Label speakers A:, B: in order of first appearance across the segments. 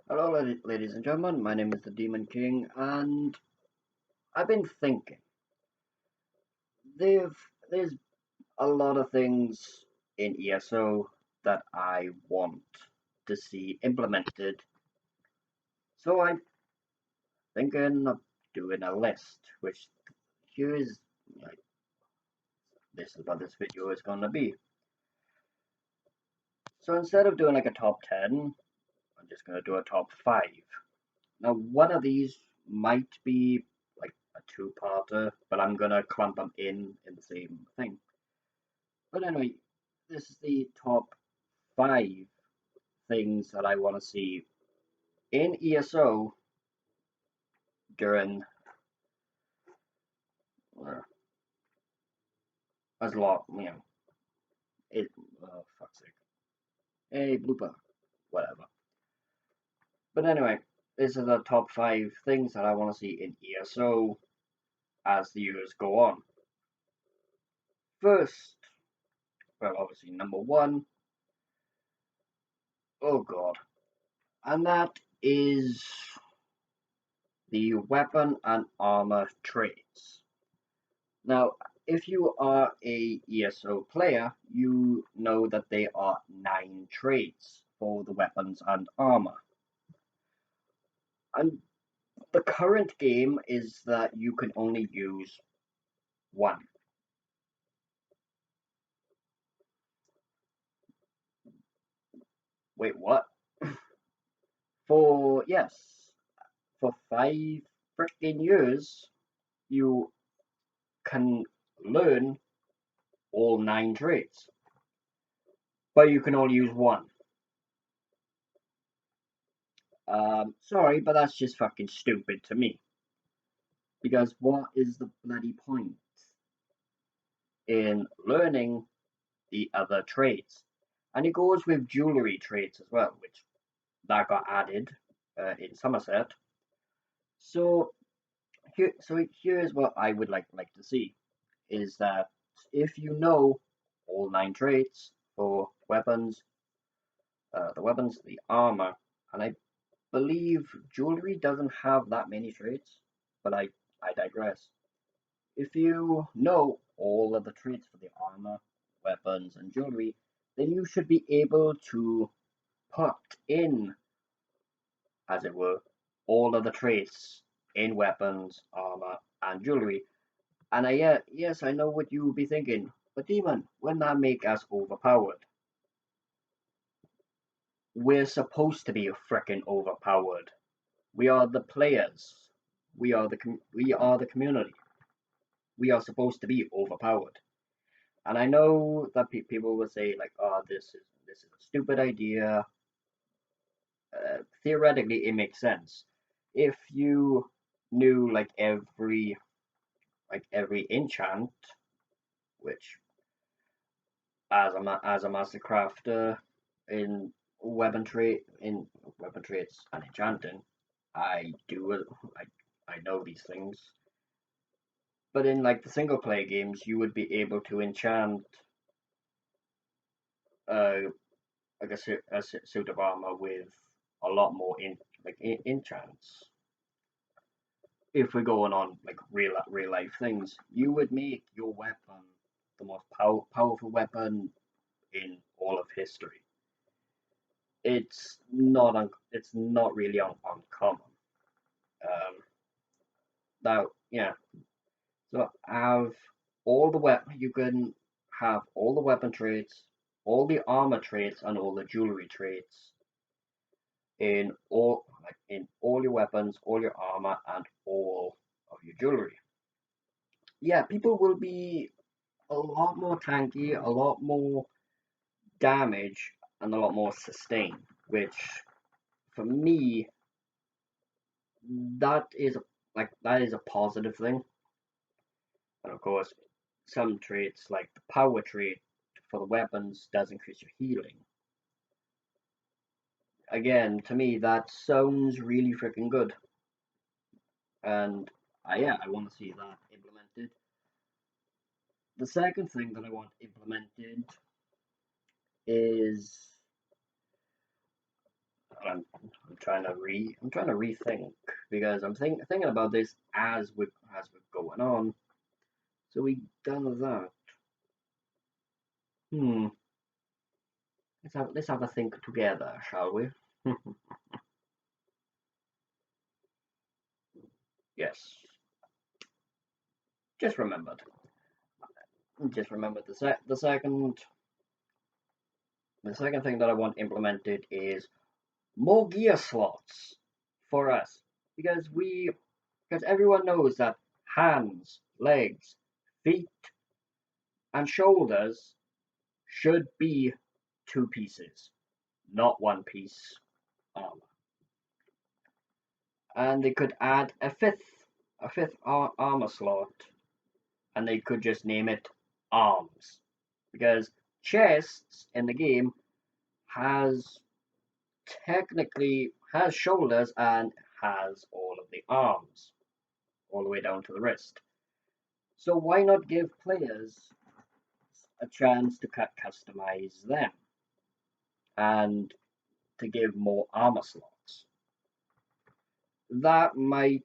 A: Hello, ladies and gentlemen. My name is the Demon King, and I've been thinking. There's a lot of things in ESO that I want to see implemented. So I'm thinking of doing a list, which here is like this is what this video is gonna be. So instead of doing like a top 10, I'm just gonna do a top 5. Now, one of these might be like a two-parter, but I'm gonna clump them in the same thing. But anyway, this is the top 5 things that I want to see in ESO during uh, as long, it, fuck's sake. Hey, blooper, whatever. But anyway, this is the top 5 things that I want to see in ESO as the years go on. First, well, obviously, number 1, oh god, and that is the weapon and armor traits. Now, if you are a ESO player, you know that there are 9 traits for the weapons and armor. And the current game is that you can only use 1. Wait, what? Yes, for 5 freaking years, you can learn all 9 traits, but you can only use 1. Sorry, but that's just fucking stupid to me. Because what is the bloody point in learning the other traits? And it goes with jewelry traits as well, which that got added in Somerset. So here's what I would like to see is that if you know all 9 traits for weapons, the armor, and I believe jewelry doesn't have that many traits, but I digress. If you know all of the traits for the armor, weapons, and jewelry, then you should be able to put in, as it were, all of the traits in weapons, armor, and jewelry. And yes, I know what you would be thinking, but Demon, wouldn't that make us overpowered? We're supposed to be frickin' overpowered. We are the players. We are the community. We are supposed to be overpowered. And I know that people will say like, "Oh, this is a stupid idea." Theoretically, it makes sense if you knew like every enchant, which as a master crafter in weapon traits and enchanting, I do I know these things. But in like the single player games, you would be able to enchant uh like a suit of armor with a lot more enchants. If we're going on like real life things, you would make your weapon the most powerful weapon in all of history. It's not really uncommon. Now, yeah, so have all the weapon you can have all the weapon traits, all the armor traits, and all the jewelry traits in all your weapons, all your armor, and all of your jewelry. Yeah, people will be a lot more tanky, a lot more damage, and a lot more sustain. Which, for me, that is that is a positive thing. And of course, some traits like the power trait for the weapons does increase your healing. Again, to me, that sounds really freaking good, and yeah, I want to see that implemented. The second thing that I want implemented is I'm trying to rethink because I'm thinking about this as we're going on. So we done that. Hmm. Let's have a think together, shall we? Yes. Just remembered. Just remembered the second thing that I want implemented is more gear slots for us because everyone knows that hands, legs, feet, and shoulders should be two pieces, not one piece armor. And they could add a fifth armor slot, and they could just name it arms, because chests in the game has technically has shoulders and has all of the arms, all the way down to the wrist. So why not give players a chance to customize them and to give more armor slots? That might,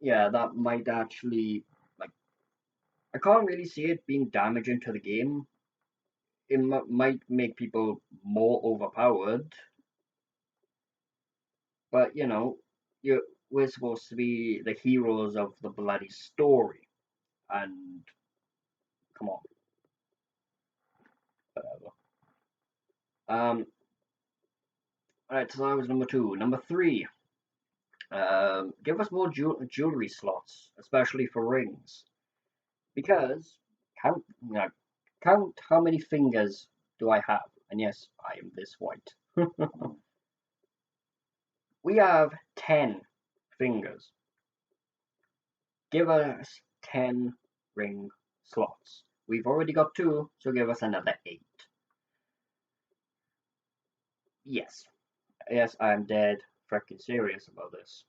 A: yeah, that might actually, like, I can't really see it being damaging to the game. It might make people more overpowered, but you we're supposed to be the heroes of the bloody story, and come on, whatever. Alright, so that was number two. Number three, give us more jewelry slots, especially for rings, because you count how many fingers do I have, and yes, I am this white. We have 10 fingers. Give us 10 ring slots. We've already got 2, so give us another 8. Yes, yes, I am dead freaking serious about this.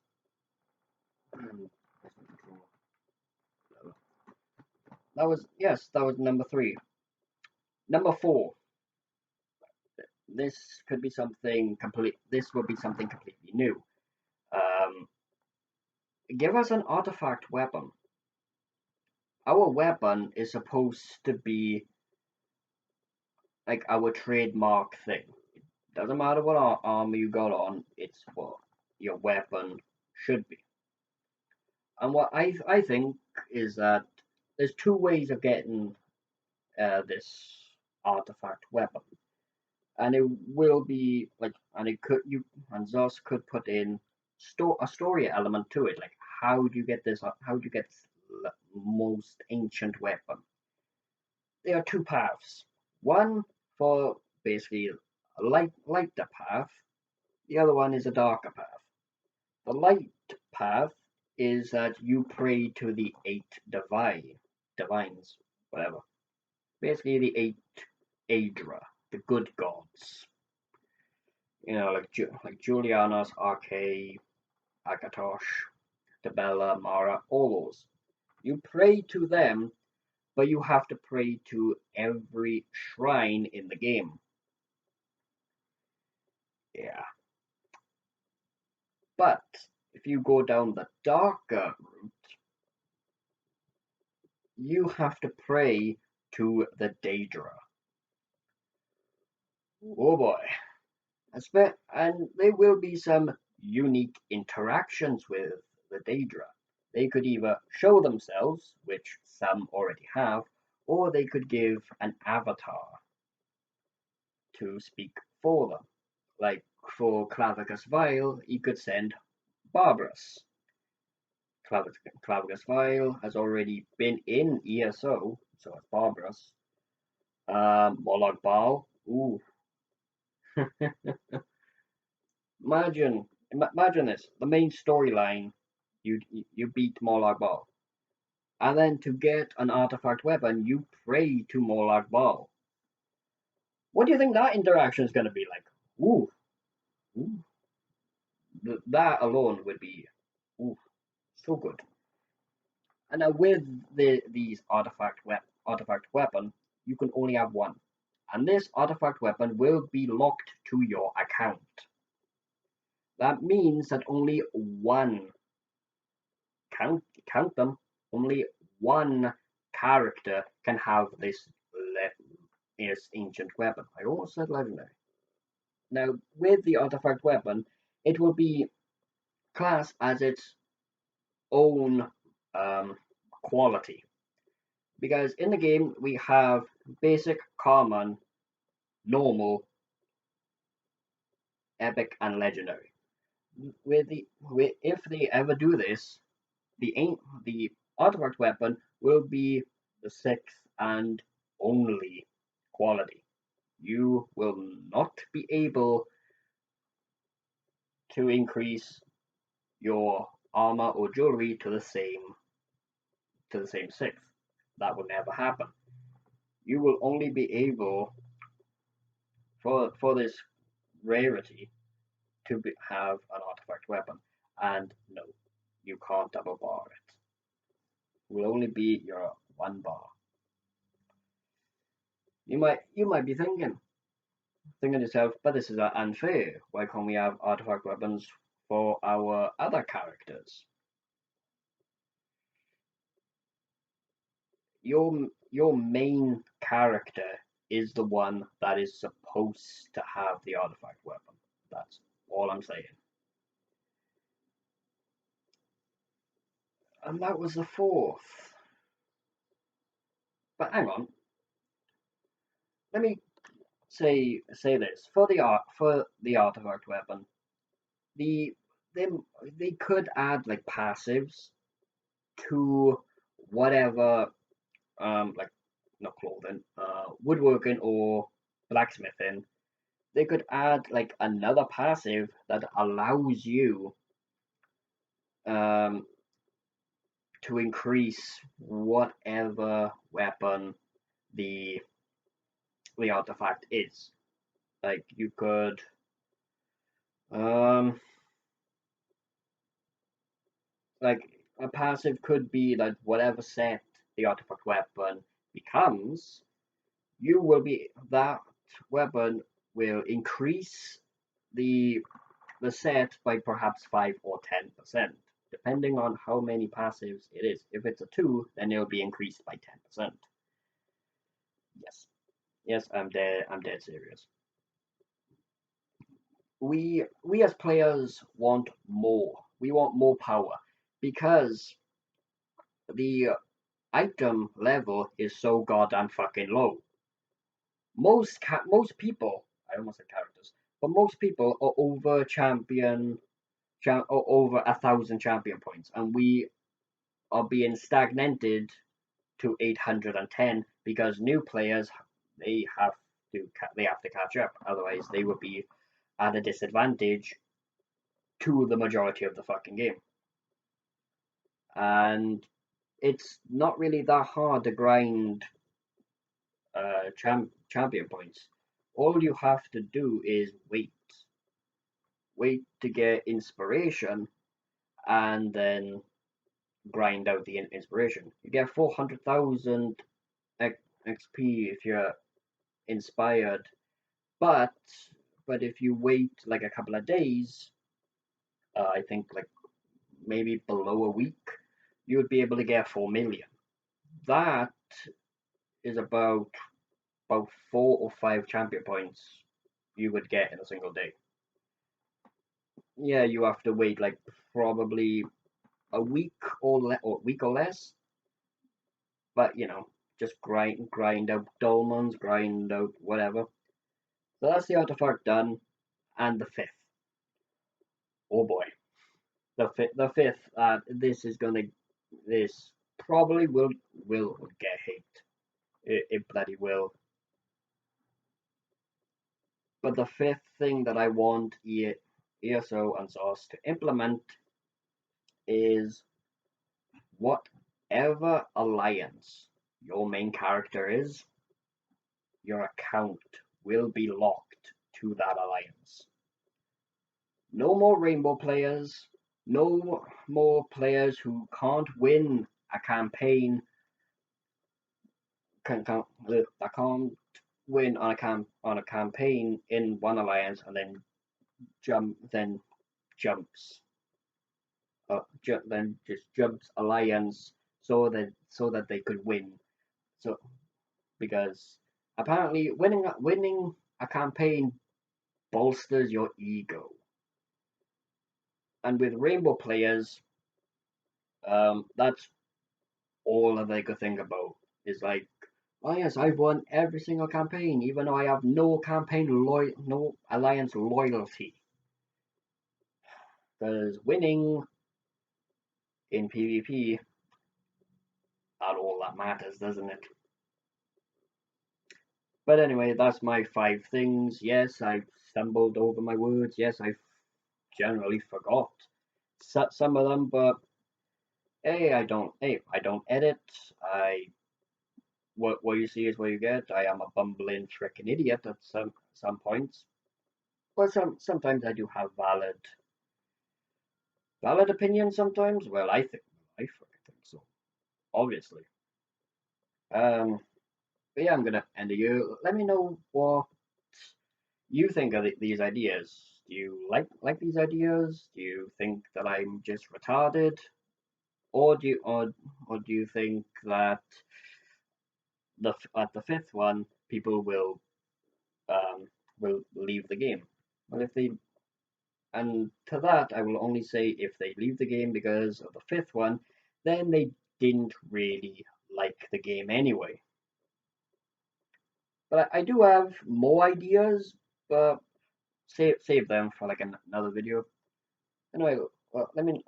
A: That was number 3. Number 4. This could be something complete. This will be something completely new. Um, give us an artifact weapon. Our weapon is supposed to be like our trademark thing. Doesn't matter what armor you got on, it's what your weapon should be. And what I think is that there's two ways of getting this artifact weapon, and it will be like, and it could you and Zos could put in a story element to it, like how do you get this? How do you get this most ancient weapon? There are two paths. One for basically a lighter path. The other one is a darker path. The light path is that you pray to the eight divines, whatever. Basically, the eight Aedra, the good gods. Like Julianos, Arche, Akatosh, Debella, Mara, all those. You pray to them, but you have to pray to every shrine in the game. Yeah. But if you go down the darker route, you have to pray to the Daedra. Oh boy. And there will be some unique interactions with the Daedra. They could either show themselves, which some already have, or they could give an avatar to speak for them. Like for Clavicus Vile, he could send Barbarous. Clavicus Vile has already been in ESO, so it's Barbarous. Molag Bal, ooh. Imagine this: the main storyline, you beat Molag Bal, and then to get an artifact weapon, you pray to Molag Bal. What do you think that interaction is going to be like? Ooh, ooh, that alone would be, ooh, so good. And with these artifact weapon, you can only have one. and this artifact weapon will be locked to your account. That means that only one, count them, only one character can have this ancient weapon. I almost said legendary. Now, with the artifact weapon, it will be classed as its own quality. Because in the game, we have basic, common, normal, epic, and legendary. If they ever do this, the artifact weapon will be the sixth and only quality. You will not be able to increase your armor or jewelry to the same sixth. That will never happen. You will only be able for this rarity to have an artifact weapon, and no, you can't double bar it. It will only be your one bar. You might be thinking to yourself, but this is unfair. Why can't we have artifact weapons for our other characters? Your main character is the one that is supposed to have the artifact weapon. That's all I'm saying. And that was the fourth. But hang on, let me say this for the artifact weapon. The they they could add like passives to whatever like not clothing, woodworking or blacksmithing. They could add like another passive that allows you um to increase whatever weapon the the artifact is. Like you could um like a passive could be that whatever set the artifact weapon becomes, you will be that weapon will increase the the set by perhaps 5 or 10%, depending on how many passives it is. If it's a 2, then it'll be increased by 10%. Yes, yes, I'm dead serious. We as players want more. We want more power because the item level is so goddamn fucking low. Most people, I almost said characters, but most people are over or over 1,000 champion points, and we are being stagnated to 810 because new players they have to catch up. Otherwise, they would be at a disadvantage to the majority of the fucking game. And it's not really that hard to grind champion points. All you have to do is wait to get inspiration, and then grind out the inspiration. You get 400,000 XP if you're inspired, but if you wait like a couple of days, I think like maybe below a week, you would be able to get 4 million. That is about 4 or 5 champion points you would get in a single day. Yeah, you have to wait like probably a week or less, but just grind out dolmens, grind out whatever. So that's the artifact done, and the fifth. Oh boy, the fifth. This probably will get hate. It bloody will. But the fifth thing that I want ESO and Sauce to implement is whatever alliance your main character is, your account will be locked to that alliance. No more rainbow players, no more players who can't win a campaign, that can't win on a campaign in one alliance and then jumps then just jumps alliance so that they could win. So because apparently winning a campaign bolsters your ego, and with rainbow players, that's all that they could think about is like, oh yes, I've won every single campaign, even though I have no alliance loyalty. Because winning in PvP, not all that matters, doesn't it? But anyway, that's my 5 things. Yes, I've stumbled over my words. Yes, I've generally forgot some of them, but I don't edit. I what you see is what you get. I am a bumbling freaking idiot at some points, but sometimes I do have valid opinions. Sometimes, well, I freaking think so. Obviously. Um, but yeah, I'm gonna end it here. Let me know what you think of these ideas. Do you like these ideas? Do you think that I'm just retarded, or do you think that at the fifth one people um will leave the game? Well, if they and to that I will only say if they leave the game because of the fifth one, then they didn't really like the game anyway. But I do have more ideas, but save them for like another video. Anyway, well, let me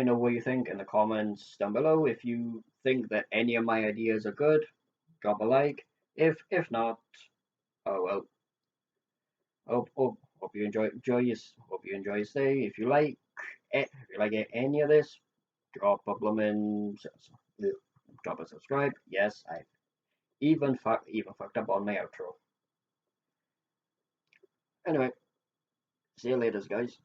A: know what you think in the comments down below. If you think that any of my ideas are good, drop a like. If not, oh well. Hope you enjoy your stay. If you like any of this, drop a blooming drop a subscribe. Yes, I even fucked up on my outro. Anyway, see you later, guys.